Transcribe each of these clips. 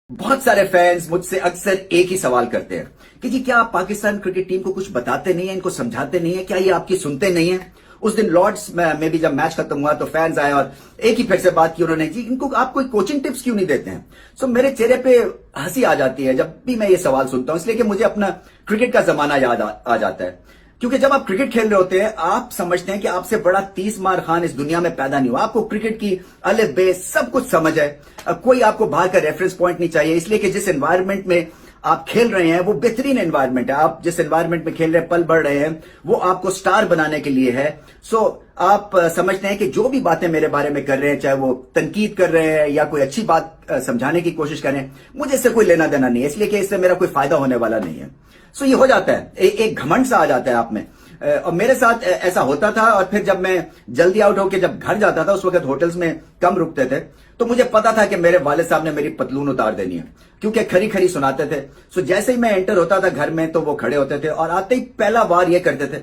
बहुत सारे फैंस मुझसे अक्सर एक ही सवाल करते हैं कि जी क्या आप पाकिस्तान क्रिकेट टीम को कुछ बताते नहीं है, इनको समझाते नहीं है, क्या ये आपकी सुनते नहीं है। उस दिन लॉर्ड्स में भी जब मैच खत्म हुआ तो फैंस आए और एक ही फिर से बात की उन्होंने, जी इनको आप कोई कोचिंग टिप्स क्यों नहीं देते हैं। सो मेरे चेहरे पे हंसी आ जाती है जब भी मैं ये सवाल सुनता हूं, इसलिए कि मुझे अपना क्रिकेट का जमाना याद आ जाता है। क्योंकि जब आप क्रिकेट खेल रहे होते हैं आप समझते हैं कि आपसे बड़ा 30 मार खान इस दुनिया में पैदा नहीं हुआ। आपको क्रिकेट की अलिफ बे सब कुछ समझ है। कोई आपको बाहर का रेफरेंस पॉइंट नहीं चाहिए, इसलिए कि जिस एनवायरनमेंट में आप खेल रहे हैं वो बेहतरीन एनवायरनमेंट है। आप जिस एनवायरनमेंट में खेल रहे हैं, पल बढ़ रहे हैं, वो आपको स्टार बनाने के लिए है। सो आप समझते हैं कि जो भी बातें मेरे बारे में कर रहे हैं, चाहे वो तनकीद कर रहे हैं या कोई अच्छी बात समझाने की कोशिश करें, मुझे इससे कोई लेना देना नहीं है, इसलिए कि इससे मेरा कोई फायदा होने वाला नहीं है। सो ये हो जाता है, एक घमंड सा आ जाता है आप में। और मेरे साथ ऐसा होता था। और फिर जब मैं जल्दी आउट होकर जब घर जाता था, उस वक्त होटल्स में कम रुकते थे, तो मुझे पता था कि मेरे वालिद साहब ने मेरी पतलून उतार देनी है, क्योंकि खरी खरी सुनाते थे। सो जैसे ही मैं एंटर होता था घर में तो वो खड़े होते थे और आते ही पहला बार ये करते थे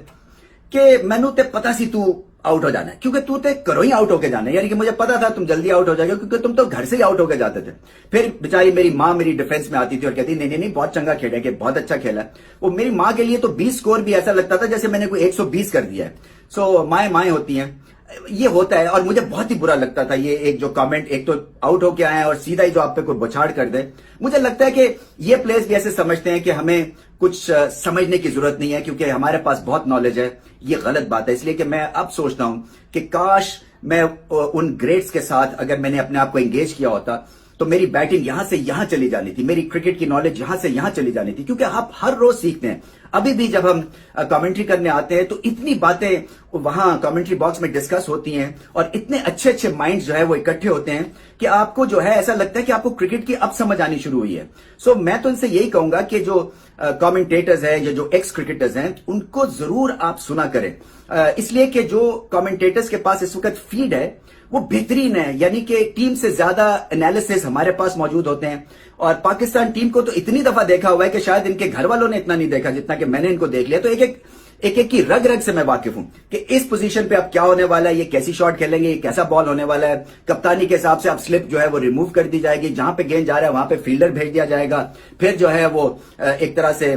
कि मैनू ते पता सी तू आउट हो जाना है, क्योंकि तू ते करो ही आउट होके जाना है। यानी कि मुझे पता था तुम जल्दी आउट हो जाओगे, क्योंकि तुम तो घर से ही आउट होके जाते थे। फिर बेचारी मेरी माँ मेरी डिफेंस में आती थी और कहती नहीं नहीं नहीं बहुत चंगा खेला है, बहुत अच्छा खेला है। वो मेरी माँ के लिए तो 20 स्कोर भी ऐसा लगता था जैसे मैंने कोई 120 कर दिया है। सो माएँ माएँ होती हैं, ये होता है। और मुझे बहुत ही बुरा लगता था ये एक जो कमेंट, एक तो आउट होके आए और सीधा ही जो आप पे कोई बछाड़ कर दे। मुझे लगता है कि ये प्लेयर्स भी ऐसे समझते हैं कि हमें कुछ समझने की जरूरत नहीं है, क्योंकि हमारे पास बहुत नॉलेज है। ये गलत बात है, इसलिए कि मैं अब सोचता हूं कि काश मैं उन ग्रेट्स के साथ अगर मैंने अपने आप को एंगेज किया होता तो मेरी बैटिंग यहां से यहां चली जानी थी, मेरी क्रिकेट की नॉलेज यहां से यहां चली जानी थी। क्योंकि आप हर रोज सीखते हैं। अभी भी जब हम कमेंट्री करने आते हैं तो इतनी बातें वहां कमेंट्री बॉक्स में डिस्कस होती हैं और इतने अच्छे अच्छे माइंड्स जो है वो इकट्ठे होते हैं कि आपको जो है ऐसा लगता है कि आपको क्रिकेट की अब समझ आनी शुरू हुई है। सो मैं तो इनसे यही कहूंगा कि जो कमेंटेटर्स हैं या जो एक्स क्रिकेटर्स हैं उनको जरूर आप सुना करें, इसलिए कि जो कमेंटेटर्स के पास इस वक्त फीड है वो बेहतरीन है। यानी कि टीम से ज्यादा एनालिसिस हमारे पास मौजूद होते हैं। और पाकिस्तान टीम को तो इतनी दफा देखा हुआ है कि शायद इनके घर वालों ने इतना नहीं देखा जितना कि मैंने इनको देख लिया। तो एक की रग रग से मैं वाकिफ हूं कि इस पोजीशन पे अब क्या होने वाला है, ये कैसी शॉट खेलेंगे, ये कैसा बॉल होने वाला है। कप्तानी के हिसाब से अब स्लिप जो है वो रिमूव कर दी जाएगी, जहां पे गेंद जा रहा है वहां पे फील्डर भेज दिया जाएगा। फिर जो है वो एक तरह से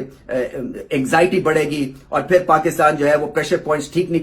एंग्जाइटी बढ़ेगी और फिर पाकिस्तान जो है वो प्रेशर पॉइंट्स ठीक नहीं